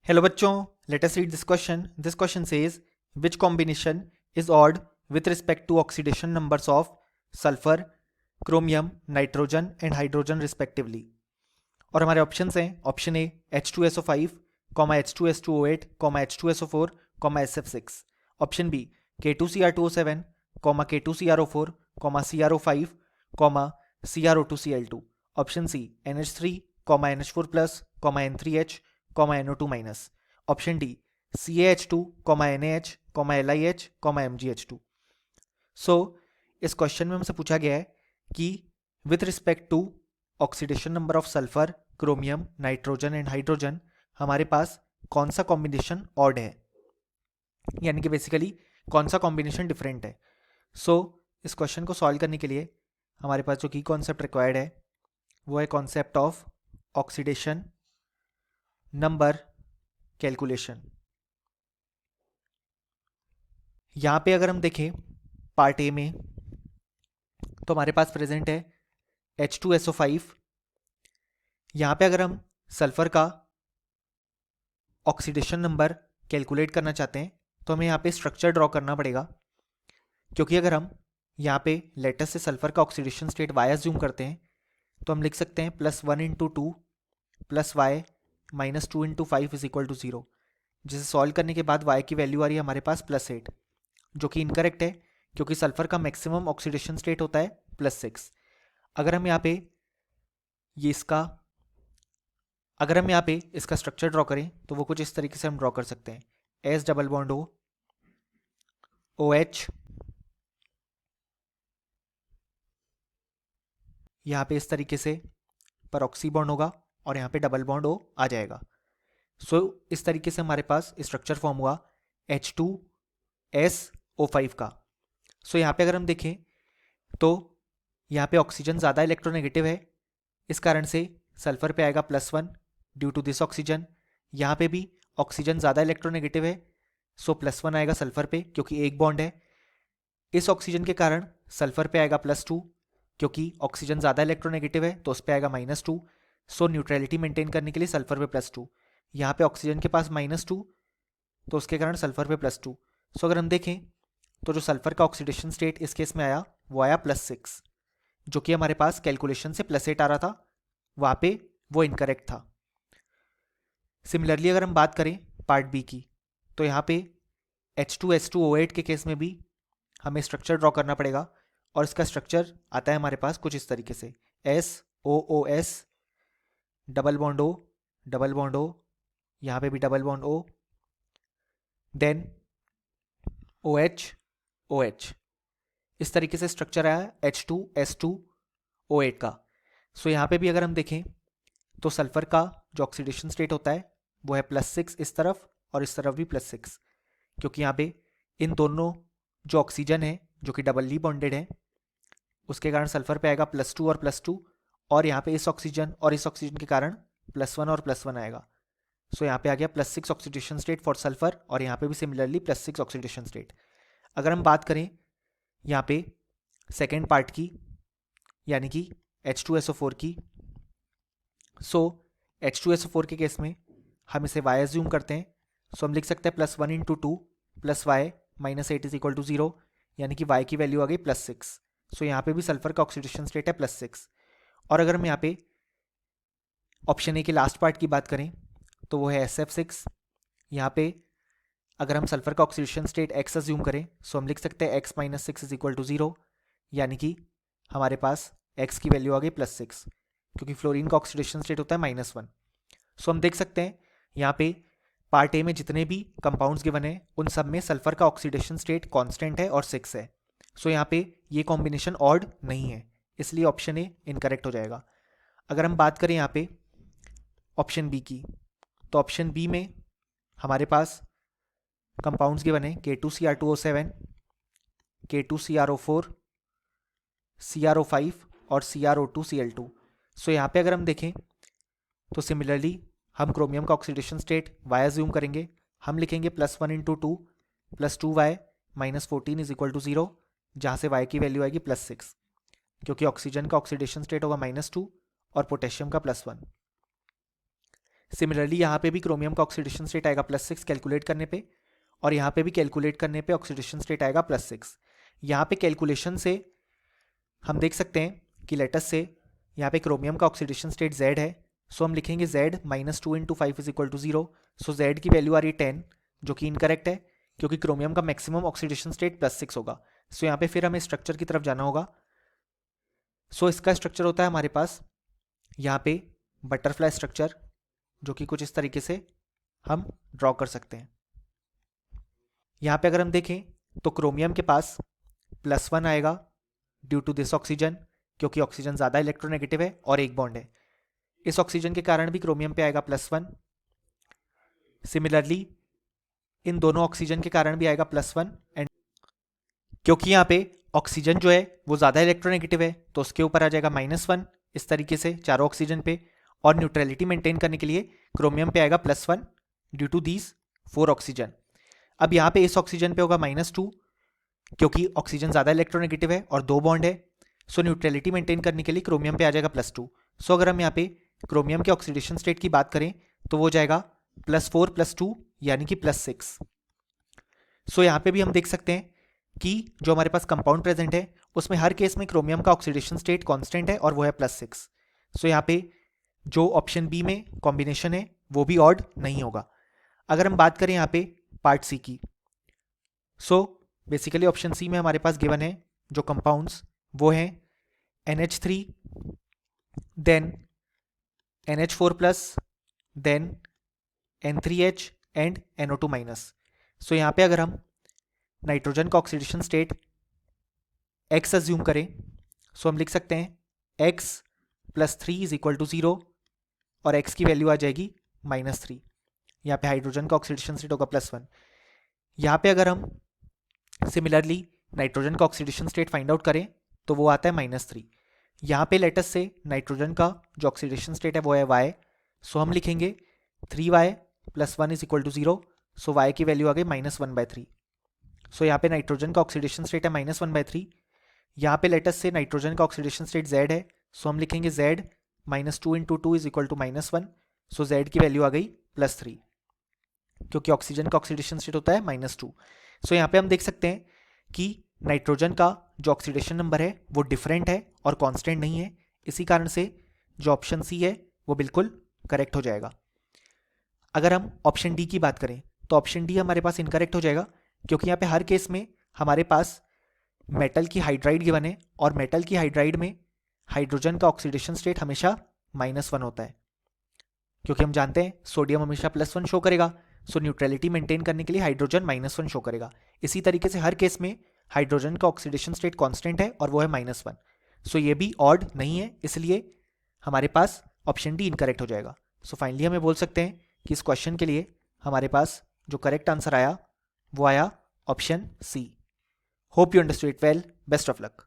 Hello बच्चों, let us read this question. This question says, which combination is odd with respect to oxidation numbers of sulfur, chromium, nitrogen and hydrogen respectively. और हमारे options हैं option A H2SO5, H2S2O8, H2SO4, SF6. Option B K2Cr2O7, K2CrO4, CrO5, CrO2Cl2. Option C NH3, NH4+, N3H, NO2-. Option D CaH2, NaH, LiH, MgH2. So इस question में हमसे पूछा गया है कि with respect to oxidation number of sulphur, chromium, nitrogen and hydrogen हमारे पास कौन सा कॉम्बिनेशन ऑड है, यानी कि बेसिकली कौन सा कॉम्बिनेशन डिफरेंट है. सो इस क्वेश्चन को सॉल्व करने के लिए हमारे पास जो की कॉन्सेप्ट रिक्वायर्ड है वो है concept of oxidation number calculation. यहाँ पे अगर हम देखें पार्ट ए में तो हमारे पास प्रेजेंट है H2SO5. यहाँ पे अगर हम सल्फर का ऑक्सीडेशन नंबर कैलकुलेट करना चाहते हैं तो हमें यहाँ पे स्ट्रक्चर ड्रॉ करना पड़ेगा, क्योंकि अगर हम यहाँ पे लेटर से सल्फर का ऑक्सीडेशन स्टेट y अज्यूम करते हैं तो हम लिख सकते हैं +1 × 2 + y -2 × 5 = 0, जिसे सॉल्व करने के बाद y की वैल्यू आ रही है हमारे पास +8, जो कि इनकरेक्ट है क्योंकि सल्फर का मैक्सिमम ऑक्सीडेशन स्टेट होता है +6. अगर हम यहाँ पे इसका स्ट्रक्चर ड्रॉ करें तो वो कुछ इस तरीके से हम ड्रॉ कर सकते हैं. S double bond O, OH, यहाँ पे इस तरीके से परऑक्सी बॉन्ड होगा और यहाँ पे डबल बॉन्ड O आ जाएगा. सो इस तरीके से हमारे पास स्ट्रक्चर फॉर्म हुआ H2SO5 का. सो यहाँ पे अगर हम देखें तो यहाँ पे ऑक्सीजन ज़्यादा इलेक्ट्रोनेगेटिव है, इस कारण से सल्फर पे आएगा +1 ड्यू टू दिस ऑक्सीजन. यहाँ पे भी ऑक्सीजन ज़्यादा इलेक्ट्रोनेगेटिव है, सो +1 आएगा सल्फर पे क्योंकि एक बॉन्ड है. इस ऑक्सीजन के कारण सल्फर पे आएगा +2 क्योंकि ऑक्सीजन ज़्यादा इलेक्ट्रोनेगेटिव है, तो उस पर आएगा -2. सो न्यूट्रलिटी मेंटेन करने के लिए सल्फर पे +2. यहाँ पे ऑक्सीजन के पास -2 तो उसके कारण सल्फर पे +2. सो अगर हम देखें तो जो सल्फर का ऑक्सीडेशन स्टेट इस केस में आया वो आया +6, जो कि हमारे पास कैलकुलेशन से +8 आ रहा था, वहाँ पे वो इनकरेक्ट था. सिमिलरली अगर हम बात करें पार्ट बी की तो यहाँ पे H2S2O8 के केस में भी हमें स्ट्रक्चर ड्रॉ करना पड़ेगा और इसका स्ट्रक्चर आता है हमारे पास कुछ इस तरीके से SOOS डबल बॉन्ड O, यहाँ पे भी double bond O, then OH. इस तरीके से स्ट्रक्चर आया H2S2O8 का. सो यहाँ पे भी अगर हम देखें तो सल्फर का जो ऑक्सीडेशन स्टेट होता है वो है +6 इस तरफ और इस तरफ भी +6, क्योंकि यहाँ पे इन दोनों जो ऑक्सीजन है जो कि डबली बॉन्डेड है उसके कारण सल्फर पे आएगा +2 और +2, और यहाँ पे इस ऑक्सीजन और इस ऑक्सीजन के कारण +1 और +1 आएगा. सो यहाँ पे आ गया +6 ऑक्सीडेशन स्टेट फॉर सल्फर और यहाँ पे भी सिमिलरली +6 ऑक्सीडेशन स्टेट. अगर हम बात करें यहाँ पे सेकेंड पार्ट की यानी कि H2SO4 की, सो H2SO4 के केस में हम इसे y अज्यूम करते हैं. सो हम लिख सकते हैं +1 × 2 + y -8 = 0, यानी कि y की वैल्यू आ गई +6. सो यहाँ पे भी सल्फर का ऑक्सीडेशन स्टेट है +6. और अगर हम यहाँ पे ऑप्शन ए के लास्ट पार्ट की बात करें तो वो है SF6. यहाँ पे अगर हम सल्फर का ऑक्सीडेशन स्टेट x अज्यूम करें सो हम लिख सकते हैं x - 6 = 0, यानी कि हमारे पास x की वैल्यू आ गई +6, क्योंकि फ्लोरीन का ऑक्सीडेशन स्टेट होता है -1. सो हम देख सकते हैं यहाँ पे पार्ट ए में जितने भी कंपाउंड्स गिवन है उन सब में सल्फर का ऑक्सीडेशन स्टेट कांस्टेंट है और 6 है. सो यहाँ पे ये कॉम्बिनेशन ऑड नहीं है, इसलिए ऑप्शन ए इनकरेक्ट हो जाएगा. अगर हम बात करें यहाँ पे ऑप्शन बी की तो ऑप्शन बी में हमारे पास कंपाउंड्स गिवन है K2Cr2O7, K2CrO4, CrO5 और CrO2Cl2. सो यहाँ पे अगर हम देखें तो सिमिलरली हम क्रोमियम का ऑक्सीडेशन स्टेट y अज्यूम करेंगे. हम लिखेंगे +1 × 2 + 2y -14 = 0, जहाँ से y की वैल्यू आएगी +6, क्योंकि ऑक्सीजन का ऑक्सीडेशन स्टेट होगा -2 और पोटेशियम का +1. सिमिलरली यहाँ पे भी क्रोमियम का ऑक्सीडेशन स्टेट आएगा +6 कैलकुलेट करने पे, और यहाँ पे भी कैलकुलेट करने पे ऑक्सीडेशन स्टेट आएगा +6। यहाँ पे कैलकुलेशन से हम देख सकते हैं कि लेटस से यहाँ पे क्रोमियम का ऑक्सीडेशन स्टेट Z है, सो हम लिखेंगे Z -2 × 5 = 0। सो Z की वैल्यू आ रही है 10, जो कि इनकरेक्ट है क्योंकि क्रोमियम का मैक्सिमम ऑक्सीडेशन स्टेट +6 होगा। सो यहाँ पे फिर हमें स्ट्रक्चर की तरफ जाना होगा। सो इसका स्ट्रक्चर होता है हमारे पास यहाँ पे बटरफ्लाई स्ट्रक्चर, जो कि कुछ इस तरीके से हम ड्रॉ कर सकते हैं। यहाँ पे अगर हम देखें तो क्रोमियम के पास +1 आएगा ड्यू टू दिस ऑक्सीजन, क्योंकि ऑक्सीजन ज़्यादा इलेक्ट्रोनेगेटिव है और एक बॉन्ड है। इस ऑक्सीजन के कारण भी क्रोमियम पे आएगा +1। सिमिलरली इन दोनों ऑक्सीजन के कारण भी आएगा +1, एंड क्योंकि यहाँ पे ऑक्सीजन जो है वो ज़्यादा इलेक्ट्रोनेगेटिव है तो उसके ऊपर आ जाएगा -1 इस तरीके से चारों ऑक्सीजन पे, और न्यूट्रलिटी मेंटेन करने के लिए क्रोमियम पे आएगा +1 ड्यू टू दीज 4 ऑक्सीजन। अब यहाँ पे इस ऑक्सीजन पे होगा -2 क्योंकि ऑक्सीजन ज़्यादा इलेक्ट्रोनेगेटिव है और 2 बॉन्ड है। सो न्यूट्रलिटी मेंटेन करने के लिए क्रोमियम पे आ जाएगा +2। सो अगर हम यहाँ पे क्रोमियम के ऑक्सीडेशन स्टेट की बात करें तो वो जाएगा +4 +2 यानी कि +6। सो यहाँ पे भी हम देख सकते हैं कि जो हमारे पास कंपाउंड प्रेजेंट है उसमें हर केस में क्रोमियम का ऑक्सीडेशन स्टेट कांस्टेंट है और वो है +6। सो यहाँ पे जो ऑप्शन बी में कॉम्बिनेशन है वो भी ऑड नहीं होगा। अगर हम बात करें यहाँ पे पार्ट सी की, सो बेसिकली ऑप्शन सी में हमारे पास गिवन है जो कंपाउंड्स वो हैं NH3, then NH4+, then N3H and NO2-। सो यहाँ पे अगर हम नाइट्रोजन का ऑक्सीडेशन स्टेट X अज्यूम करें, सो हम लिख सकते हैं X +3 = 0 और X की वैल्यू आ जाएगी -3। यहाँ पे हाइड्रोजन का ऑक्सीडेशन स्टेट होगा +1। यहाँ पे अगर हम सिमिलरली नाइट्रोजन का ऑक्सीडेशन स्टेट फाइंड आउट करें तो वो आता है -3। यहाँ पे लेटस से नाइट्रोजन का जो ऑक्सीडेशन स्टेट है वो है Y, सो हम लिखेंगे 3Y + 1 = 0। सो Y की वैल्यू आ गई -1/3। सो यहाँ पे नाइट्रोजन का ऑक्सीडेशन स्टेट है -1/3। यहाँ पे लेटस से नाइट्रोजन का ऑक्सीडेशन स्टेट Z है, सो हम लिखेंगे Z -2 × 2 = -1। सो Z की वैल्यू आ गई +3 क्योंकि ऑक्सीजन का ऑक्सीडेशन स्टेट होता है -2। सो यहाँ पे हम देख सकते हैं कि नाइट्रोजन का जो ऑक्सीडेशन नंबर है वो डिफरेंट है और कांस्टेंट नहीं है, इसी कारण से जो ऑप्शन सी है वो बिल्कुल करेक्ट हो जाएगा। अगर हम ऑप्शन डी की बात करें तो ऑप्शन डी हमारे पास इनकरेक्ट हो जाएगा क्योंकि यहाँ पे हर केस में हमारे पास मेटल की हाइड्राइड गिवन है और मेटल की हाइड्राइड में हाइड्रोजन का ऑक्सीडेशन स्टेट हमेशा -1 होता है, क्योंकि हम जानते हैं सोडियम हमेशा +1 शो करेगा। सो न्यूट्रलिटी मेंटेन करने के लिए हाइड्रोजन -1 शो करेगा। इसी तरीके से हर केस में हाइड्रोजन का ऑक्सीडेशन स्टेट कांस्टेंट है और वो है -1। सो ये भी ऑड नहीं है, इसलिए हमारे पास ऑप्शन डी इनकरेक्ट हो जाएगा। सो फाइनली हमें बोल सकते हैं कि इस क्वेश्चन के लिए हमारे पास जो करेक्ट आंसर आया वो आया option C. Hope you understood it well. Best of luck.